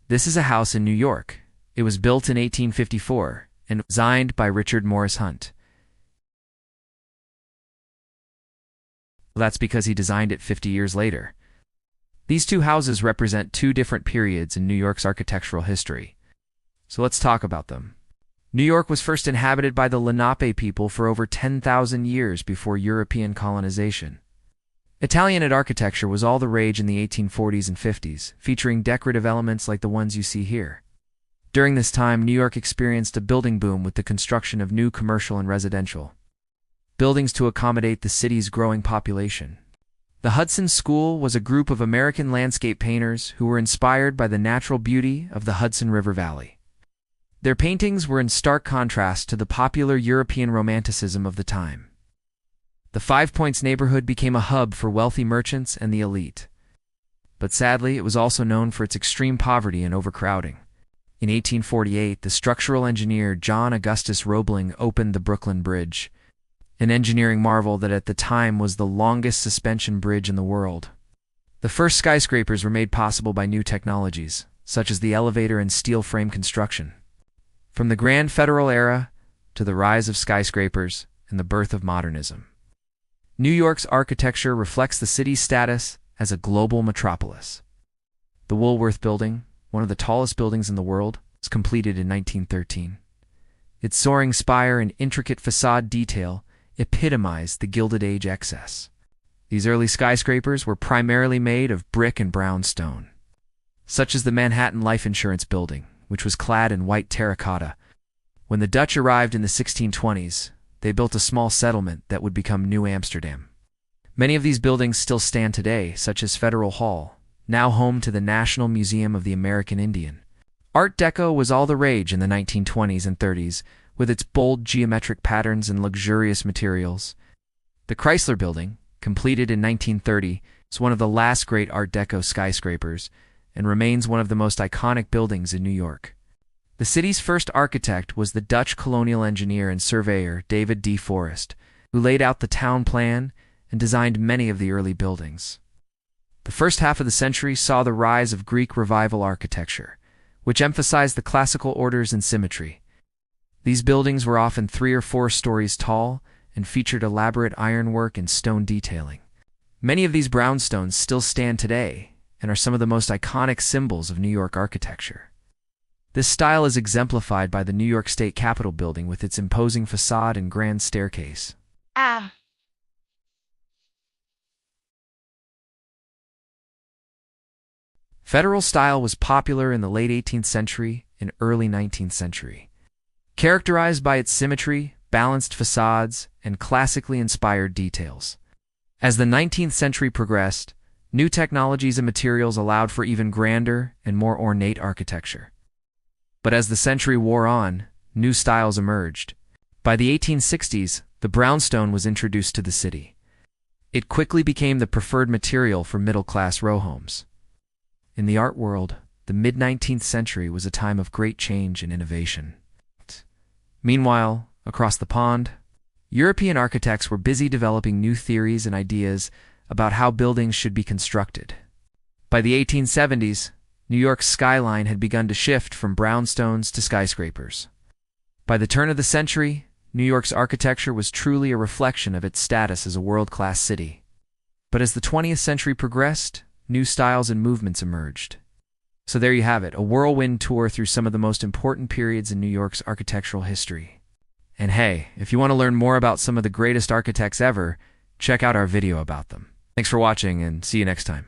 This is a house in New York. It was built in 1854 and designed by Richard Morris Hunt. That's because he designed it 50 years later. These two houses represent two different periods in New York's architectural history. So let's talk about them. New York was first inhabited by the Lenape people for over 10,000 years before European colonization. Italian architecture was all the rage in the 1840s and 50s, featuring decorative elements like the ones you see here. During this time, New York experienced a building boom with the construction of new commercial and residential buildings to accommodate the city's growing population. The Hudson School was a group of American landscape painters who were inspired by the natural beauty of the Hudson River Valley. Their paintings were in stark contrast to the popular European Romanticism of the time. The Five Points neighborhood became a hub for wealthy merchants and the elite. But sadly, it was also known for its extreme poverty and overcrowding. In 1848, the structural engineer John Augustus Roebling opened the Brooklyn Bridge, an engineering marvel that at the time was the longest suspension bridge in the world. The first skyscrapers were made possible by new technologies, such as the elevator and steel frame construction. From the Grand Federal Era to the rise of skyscrapers and the birth of modernism, New York's architecture reflects the city's status as a global metropolis. The Woolworth Building, one of the tallest buildings in the world, was completed in 1913. Its soaring spire and intricate facade detail epitomized the Gilded Age excess. These early skyscrapers were primarily made of brick and brown stone, such as the Manhattan Life Insurance Building, which was clad in white terracotta. When the Dutch arrived in the 1620s, they built a small settlement that would become New Amsterdam. Many of these buildings still stand today, such as Federal Hall, now home to the National Museum of the American Indian. Art Deco was all the rage in the 1920s and 30s, with its bold geometric patterns and luxurious materials. The Chrysler Building, completed in 1930, is one of the last great Art Deco skyscrapers and remains one of the most iconic buildings in New York. The city's first architect was the Dutch colonial engineer and surveyor David D. Forrest, who laid out the town plan and designed many of the early buildings. The first half of the century saw the rise of Greek Revival architecture, which emphasized the classical orders and symmetry. These buildings were often 3 or 4 stories tall and featured elaborate ironwork and stone detailing. Many of these brownstones still stand today and are some of the most iconic symbols of New York architecture. This style is exemplified by the New York State Capitol building with its imposing facade and grand staircase. Federal style was popular in the late 18th century and early 19th century. Characterized by its symmetry, balanced facades, and classically inspired details. As the 19th century progressed, new technologies and materials allowed for even grander and more ornate architecture. But as the century wore on, new styles emerged. By the 1860s, the brownstone was introduced to the city. It quickly became the preferred material for middle-class row homes. In the art world, the mid-19th century was a time of great change and innovation. Meanwhile, across the pond, European architects were busy developing new theories and ideas about how buildings should be constructed. By the 1870s, New York's skyline had begun to shift from brownstones to skyscrapers. By the turn of the century, New York's architecture was truly a reflection of its status as a world-class city. But as the 20th century progressed, new styles and movements emerged. So there you have it, a whirlwind tour through some of the most important periods in New York's architectural history. And hey, if you want to learn more about some of the greatest architects ever, check out our video about them. Thanks for watching and see you next time.